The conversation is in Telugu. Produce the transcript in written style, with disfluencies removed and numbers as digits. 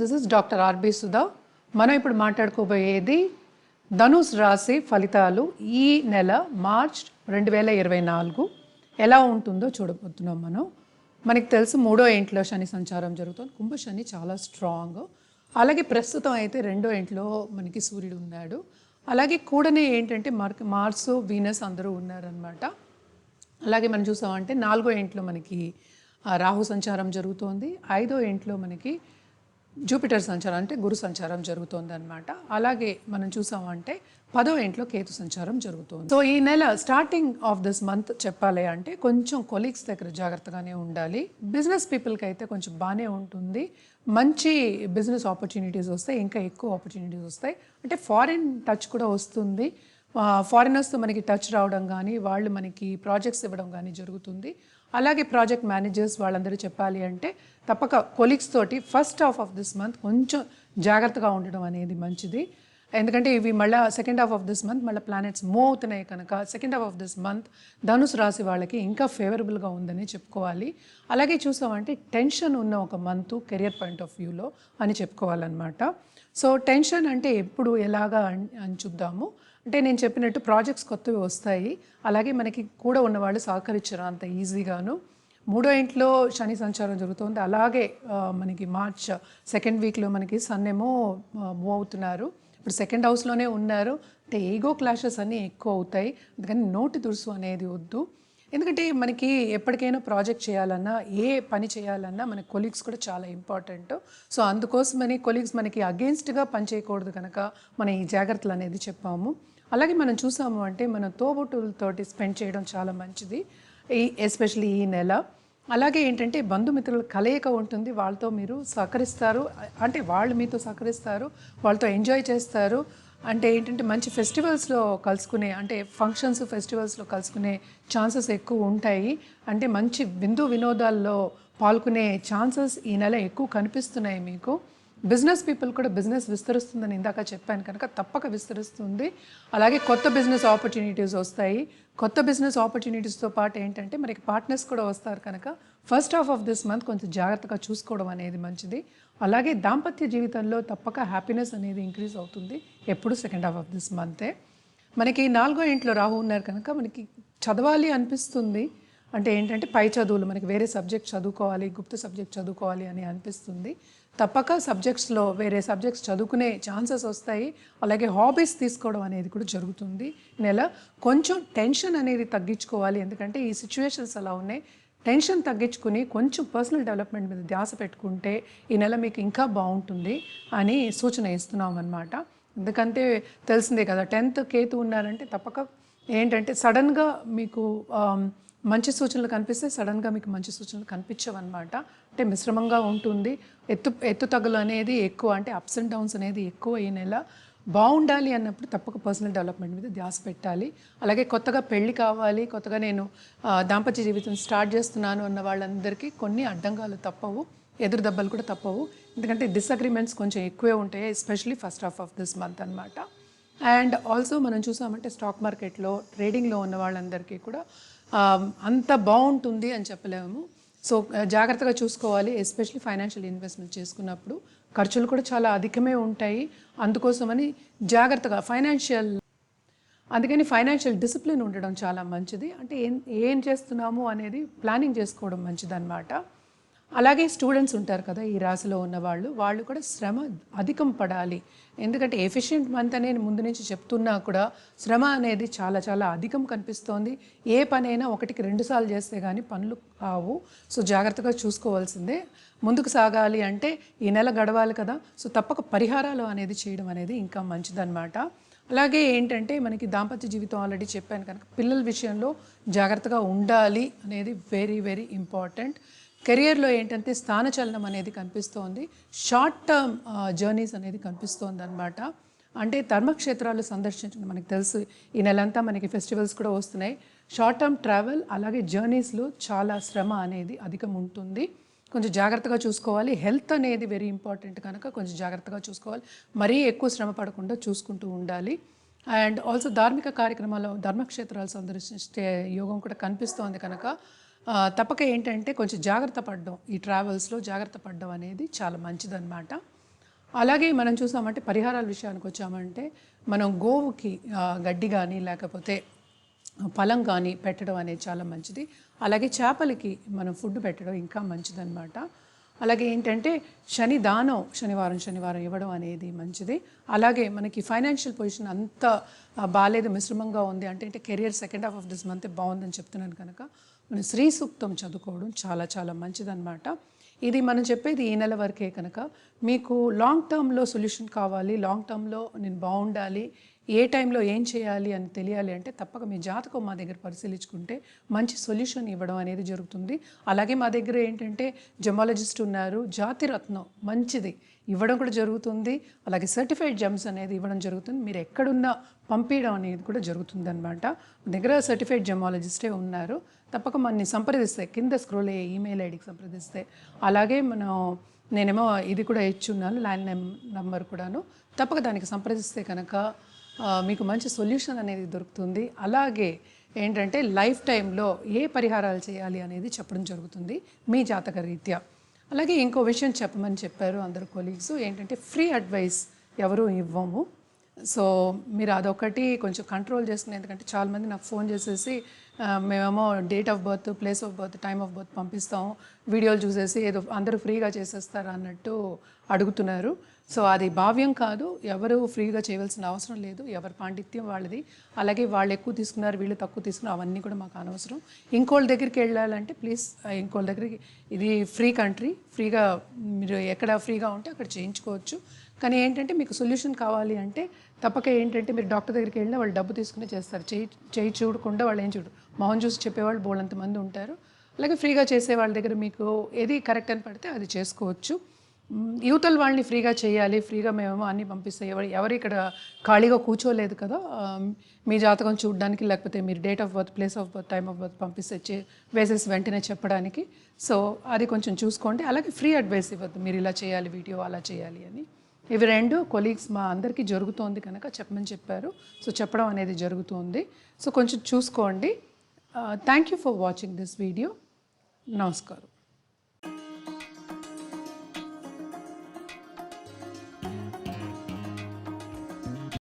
This is doctor R B Sudha. మనం ఇప్పుడు మాట్లాడుకోబోయేది ధనుస్ రాశి ఫలితాలు ఈ నెల మార్చ్ 2024 ఎలా ఉంటుందో చూడబోతున్నాం. మనకి తెలుసు మూడో ఇంట్లో శని సంచారం జరుగుతుంది. కుంభ శని చాలా స్ట్రాంగ్. అలాగే ప్రస్తుతం అయితే రెండో ఇంట్లో మనకి సూర్యుడు ఉన్నాడు. అలాగే కూడానే ఏంటంటే మార్స్ వీనస్ అందరూ ఉన్నారనమాట. అలాగే మనం చూసామంటే నాలుగో ఇంట్లో మనకి రాహు సంచారం జరుగుతోంది. ఐదో ఇంట్లో మనకి జూపిటర్ సంచారం అంటే గురు సంచారం జరుగుతోంది అనమాట. అలాగే మనం చూసామంటే 10వ ఇంట్లో కేతు సంచారం జరుగుతోంది. సో ఈ నెల స్టార్టింగ్ ఆఫ్ దిస్ మంత్ చెప్పాలి అంటే కొంచెం కొలీగ్స్ దగ్గర జాగ్రత్తగానే ఉండాలి. బిజినెస్ పీపుల్కి అయితే కొంచెం బాగానే ఉంటుంది. మంచి బిజినెస్ ఆపర్చునిటీస్ వస్తాయి, ఇంకా ఎక్కువ ఆపర్చునిటీస్ వస్తాయి. అంటే ఫారిన్ టచ్ కూడా వస్తుంది. ఫారినర్స్తో మనకి టచ్ రావడం కానీ వాళ్ళు మనకి ప్రాజెక్ట్స్ ఇవ్వడం కానీ జరుగుతుంది. అలాగే ప్రాజెక్ట్ మేనేజర్స్ వాళ్ళందరూ చెప్పాలి అంటే తప్పక కొలీగ్స్ తోటి first half of this month కొంచెం జాగ్రత్తగా ఉండడం అనేది మంచిది. ఎందుకంటే ఇవి మళ్ళీ second half of this month మళ్ళీ ప్లానెట్స్ మూవ్ అవుతున్నాయి కనుక second half of this month ధనుసు రాశి వాళ్ళకి ఇంకా ఫేవరబుల్గా ఉందని చెప్పుకోవాలి. అలాగే చూసామంటే టెన్షన్ ఉన్న ఒక మంత్ కెరియర్ పాయింట్ ఆఫ్ వ్యూలో అని చెప్పుకోవాలన్నమాట. సో టెన్షన్ అంటే ఎప్పుడు ఎలాగా అని చూద్దాము. అంటే నేను చెప్పినట్టు ప్రాజెక్ట్స్ కొత్తవి వస్తాయి. అలాగే మనకి కూడా ఉన్నవాళ్ళు సహకరించరు అంత ఈజీగాను. మూడో ఇంట్లో శని సంచారం జరుగుతుంది. అలాగే మనకి మార్చ్ సెకండ్ వీక్లో మనకి సన్ ఏమో మూవ్ అవుతున్నారు. ఇప్పుడు సెకండ్ హౌస్లోనే ఉన్నారు. అంటే ఈగో క్లాషెస్ అన్నీ ఎక్కువ అవుతాయి. అందుకని నోటి దురుసు అనేది వద్దు. ఎందుకంటే మనకి ఎప్పటికైనా ప్రాజెక్ట్ చేయాలన్నా ఏ పని చేయాలన్నా మన కొలీగ్స్ కూడా చాలా ఇంపార్టెంట్. సో అందుకోసమని కొలీగ్స్ మనకి అగెయిన్స్ట్గా పని చేయకూడదు కనుక మనం ఈ జాగ్రత్తలు అనేది చెప్పాము. అలాగే మనం చూసాము అంటే మన తోబుట్టులతోటి స్పెండ్ చేయడం చాలా మంచిది ఎస్పెషల్లీ ఈ నెల. అలాగే ఏంటంటే బంధుమిత్రుల కలయిక ఉంటుంది. వాళ్ళతో మీరు సహకరిస్తారు, అంటే వాళ్ళు మీతో సహకరిస్తారు, వాళ్ళతో ఎంజాయ్ చేస్తారు. అంటే ఏంటంటే మంచి ఫెస్టివల్స్లో కలుసుకునే అంటే ఫంక్షన్స్ ఫెస్టివల్స్లో కలుసుకునే ఛాన్సెస్ ఎక్కువ ఉంటాయి. అంటే మంచి వినోదాల్లో పాల్గొనే ఛాన్సెస్ ఈ నెల ఎక్కువ కనిపిస్తున్నాయి మీకు. బిజినెస్ పీపుల్ కూడా బిజినెస్ విస్తరిస్తుందని ఇందాక చెప్పాను కనుక తప్పక విస్తరిస్తుంది. అలాగే కొత్త బిజినెస్ ఆపర్చునిటీస్ వస్తాయి. కొత్త బిజినెస్ ఆపర్చునిటీస్తో పాటు ఏంటంటే మనకి పార్ట్నర్స్ కూడా వస్తారు కనుక first half of this month కొంచెం జాగ్రత్తగా చూసుకోవడం అనేది మంచిది. అలాగే దాంపత్య జీవితంలో తప్పక హ్యాపీనెస్ అనేది ఇంక్రీజ్ అవుతుంది ఎప్పుడు సెకండ్ హాఫ్ ఆఫ్ దిస్ మంతే. మనకి నాలుగో ఇంట్లో రాహు ఉన్నారు కనుక మనకి చదవాలి అనిపిస్తుంది. అంటే ఏంటంటే పై చదువులు మనకి వేరే సబ్జెక్ట్ చదువుకోవాలి, గుప్త సబ్జెక్ట్ చదువుకోవాలి అని అనిపిస్తుంది. తప్పక సబ్జెక్ట్స్లో వేరే సబ్జెక్ట్స్ చదువుకునే ఛాన్సెస్ వస్తాయి. అలాగే హాబీస్ తీసుకోవడం అనేది కూడా జరుగుతుంది నెల. కొంచెం టెన్షన్ అనేది తగ్గించుకోవాలి, ఎందుకంటే ఈ సిచ్యువేషన్స్ అలా ఉన్నాయి. టెన్షన్ తగ్గించుకుని కొంచెం పర్సనల్ డెవలప్మెంట్ మీద ధ్యాస పెట్టుకుంటే ఈ నెల మీకు ఇంకా బాగుంటుంది అని సూచన ఇస్తున్నాం అన్నమాట. ఎందుకంటే తెలిసిందే కదా, 10th కేతు ఉన్నారంటే తప్పక ఏంటంటే సడన్గా మీకు మంచి సూచనలు కనిపిస్తే సడన్గా మీకు మంచి సూచనలు కనిపించవన్నమాట. అంటే మిశ్రమంగా ఉంటుంది. ఎత్తు తగ్గులు అనేది ఎక్కువ, అంటే అప్స్ అండ్ డౌన్స్ అనేది ఎక్కువ ఈ నెల. బాగుండాలి అన్నప్పుడు తప్పక పర్సనల్ డెవలప్మెంట్ మీద ధ్యాస పెట్టాలి. అలాగే కొత్తగా పెళ్ళి కావాలి, కొత్తగా నేను దాంపత్య జీవితం స్టార్ట్ చేస్తున్నాను అన్న వాళ్ళందరికీ కొన్ని అడ్డంగాలు తప్పవు, ఎదురు దెబ్బలు కూడా తప్పవు. ఎందుకంటే డిసగ్రిమెంట్స్ కొంచెం ఎక్కువే ఉంటాయి especially first half of this month అనమాట. అండ్ ఆల్సో మనం చూసామంటే స్టాక్ మార్కెట్లో ట్రేడింగ్లో ఉన్న వాళ్ళందరికీ కూడా అంత బాగుంటుంది అని చెప్పలేము. సో జాగ్రత్తగా చూసుకోవాలి. ఎస్పెషలీ ఫైనాన్షియల్ ఇన్వెస్ట్మెంట్ చేసుకున్నప్పుడు ఖర్చులు కూడా చాలా అధికమే ఉంటాయి. అందుకోసమని జాగ్రత్తగా అందుకని ఫైనాన్షియల్ డిసిప్లిన్ ఉండడం చాలా మంచిది. అంటే ఏం చేస్తున్నాము అనేది ప్లానింగ్ చేసుకోవడం మంచిదన్నమాట. అలాగే స్టూడెంట్స్ ఉంటారు కదా ఈ రాశిలో ఉన్నవాళ్ళు, వాళ్ళు కూడా శ్రమ అధికం పడాలి. ఎందుకంటే ఎఫిషియెంట్ మంత్ అనేది ముందు నుంచి చెప్తున్నా కూడా శ్రమ అనేది చాలా చాలా అధికం కనిపిస్తోంది. ఏ పనైనా 1కి 2 సార్లు చేస్తే కానీ పనులు కావు. సో జాగ్రత్తగా చూసుకోవాల్సిందే. ముందుకు సాగాలి అంటే ఈ నెల గడవాలి కదా, సో తప్పక పరిహారాలు అనేది చేయడం అనేది ఇంకా మంచిదన్నమాట. అలాగే ఏంటంటే మనకి దాంపత్య జీవితం ఆల్రెడీ చెప్పాను కనుక పిల్లల విషయంలో జాగ్రత్తగా ఉండాలి అనేది వెరీ వెరీ ఇంపార్టెంట్. కెరియర్లో ఏంటంటే స్థానచలనం అనేది కనిపిస్తోంది. షార్ట్ టర్మ్ జర్నీస్ అనేది కనిపిస్తోంది అనమాట. అంటే ధర్మక్షేత్రాలు సందర్శించడం మనకు తెలుసు ఈ నెలంతా మనకి ఫెస్టివల్స్ కూడా వస్తున్నాయి. షార్ట్ టర్మ్ ట్రావెల్ అలాగే జర్నీస్లో చాలా శ్రమ అనేది అధికం ఉంటుంది. కొంచెం జాగ్రత్తగా చూసుకోవాలి. హెల్త్ అనేది వెరీ ఇంపార్టెంట్ కనుక కొంచెం జాగ్రత్తగా చూసుకోవాలి. మరీ ఎక్కువ శ్రమ పడకుండా చూసుకుంటూ ఉండాలి. అండ్ ఆల్సో ధార్మిక కార్యక్రమాల్లో ధర్మక్షేత్రాలు సందర్శించే యోగం కూడా కనిపిస్తోంది కనుక తప్పక ఏంటంటే కొంచెం జాగ్రత్త పడడం, ఈ ట్రావెల్స్లో జాగ్రత్త పడడం అనేది చాలా మంచిదన్నమాట. అలాగే మనం చూసామంటే పరిహారాల విషయానికి వచ్చామంటే మనం గోవుకి గడ్డి కానీ లేకపోతే ఫలం కానీ పెట్టడం అనేది చాలా మంచిది. అలాగే చేపలకి మనం ఫుడ్ పెట్టడం ఇంకా మంచిదన్నమాట. అలాగే ఏంటంటే శని దానం శనివారం ఇవ్వడం అనేది మంచిది. అలాగే మనకి ఫైనాన్షియల్ పొజిషన్ అంత బాగాలేదు, మిశ్రమంగా ఉంది అంటే career second half of this month బాగుందని చెప్తున్నాను కనుక మనం శ్రీ సూక్తం చదువుకోవడం చాలా చాలా మంచిదన్నమాట. ఇది మనం చెప్పేది ఈ నెల వరకే కనుక మీకు లాంగ్ టర్మ్లో సొల్యూషన్ కావాలి, లాంగ్ టర్మ్లో నేను బాగుండాలి, ఏ టైంలో ఏం చేయాలి అని తెలియాలి అంటే తప్పక మీ జాతకం మా దగ్గర పరిశీలించుకుంటే మంచి సొల్యూషన్ ఇవ్వడం అనేది జరుగుతుంది. అలాగే మా దగ్గర ఏంటంటే జెమాలజిస్ట్ ఉన్నారు, జాతిరత్నం మంచిది ఇవ్వడం కూడా జరుగుతుంది. అలాగే సర్టిఫైడ్ జెమ్స్ అనేది ఇవ్వడం జరుగుతుంది. మీరు ఎక్కడున్నా పంపించడం అనేది కూడా జరుగుతుంది అనమాట. దగ్గర సర్టిఫైడ్ జెమాలజిస్టే ఉన్నారు. తప్పక మనని సంప్రదిస్తే కింద స్క్రోల్ అయ్యే ఈమెయిల్ ఐడికి సంప్రదిస్తే, అలాగే నేనేమో ఇది కూడా ఇచ్చున్నాను ల్యాండ్ నెంబర్ కూడాను, తప్పక దానికి సంప్రదిస్తే కనుక మీకు మంచి సొల్యూషన్ అనేది దొరుకుతుంది. అలాగే ఏంటంటే లైఫ్ టైంలో ఏ పరిహారాలు చేయాలి అనేది చెప్పడం జరుగుతుంది మీ జాతక రీత్యా. అలాగే ఇంకో విషయం చెప్పమని చెప్పారు అందరు కొలీగ్స్, ఏంటంటే ఫ్రీ అడ్వైస్ ఎవరు ఇవ్వము. సో మీరు అదొకటి కొంచెం కంట్రోల్ చేసుకుని, ఎందుకంటే చాలామంది నాకు ఫోన్ చేసేసి మేమేమో date of birth, place of birth, time of birth పంపిస్తాము, వీడియోలు చూసేసి ఏదో అందరూ ఫ్రీగా చేసేస్తారు అన్నట్టు అడుగుతున్నారు. సో అది భావ్యం కాదు, ఎవరు ఫ్రీగా చేయవలసిన అవసరం లేదు, ఎవరి పాండిత్యం వాళ్ళది. అలాగే వాళ్ళు ఎక్కువ తీసుకున్నారు వీళ్ళు తక్కువ తీసుకున్నారు అవన్నీ కూడా మాకు అనవసరం. ఇంకోళ్ళ దగ్గరికి వెళ్ళాలంటే ప్లీజ్ ఇంకోళ్ళ దగ్గరికి, ఇది ఫ్రీ కంట్రీ, ఫ్రీగా మీరు ఎక్కడ ఫ్రీగా ఉంటే అక్కడ చేయించుకోవచ్చు. కానీ ఏంటంటే మీకు సొల్యూషన్ కావాలి అంటే తప్పక ఏంటంటే మీరు డాక్టర్ దగ్గరికి వెళ్ళినా వాళ్ళు డబ్బు తీసుకునే చేస్తారు, చేయి చూడకుండా వాళ్ళు ఏం చూడరు, మొహం చూసి చెప్పేవాళ్ళు బోళ్ళంతమంది ఉంటారు. అలాగే ఫ్రీగా చేసే వాళ్ళ దగ్గర మీకు ఏది కరెక్ట్ అని పడితే అది చేసుకోవచ్చు. యువతల వాళ్ళని ఫ్రీగా చేయాలి, ఫ్రీగా మేమేమో అన్నీ పంపిస్తాం, ఎవరు ఇక్కడ ఖాళీగా కూర్చోలేదు కదా, మీ జాతకం చూడడానికి లేకపోతే మీరు date of birth, place of birth, time of birth పంపిస్తే వేసేసి వెంటనే చెప్పడానికి. సో అది కొంచెం చూసుకోండి. అలాగే ఫ్రీ అడ్వైస్ ఇవ్వద్దు, మీరు ఇలా చేయాలి వీడియో అలా చేయాలి అని. ఇవి రెండు కొలీగ్స్ మా అందరికీ జరుగుతోంది కనుక చెప్పమని చెప్పారు. సో చెప్పడం అనేది జరుగుతుంది. సో కొంచెం చూసుకోండి. Thank you for watching this video. నమస్కారం.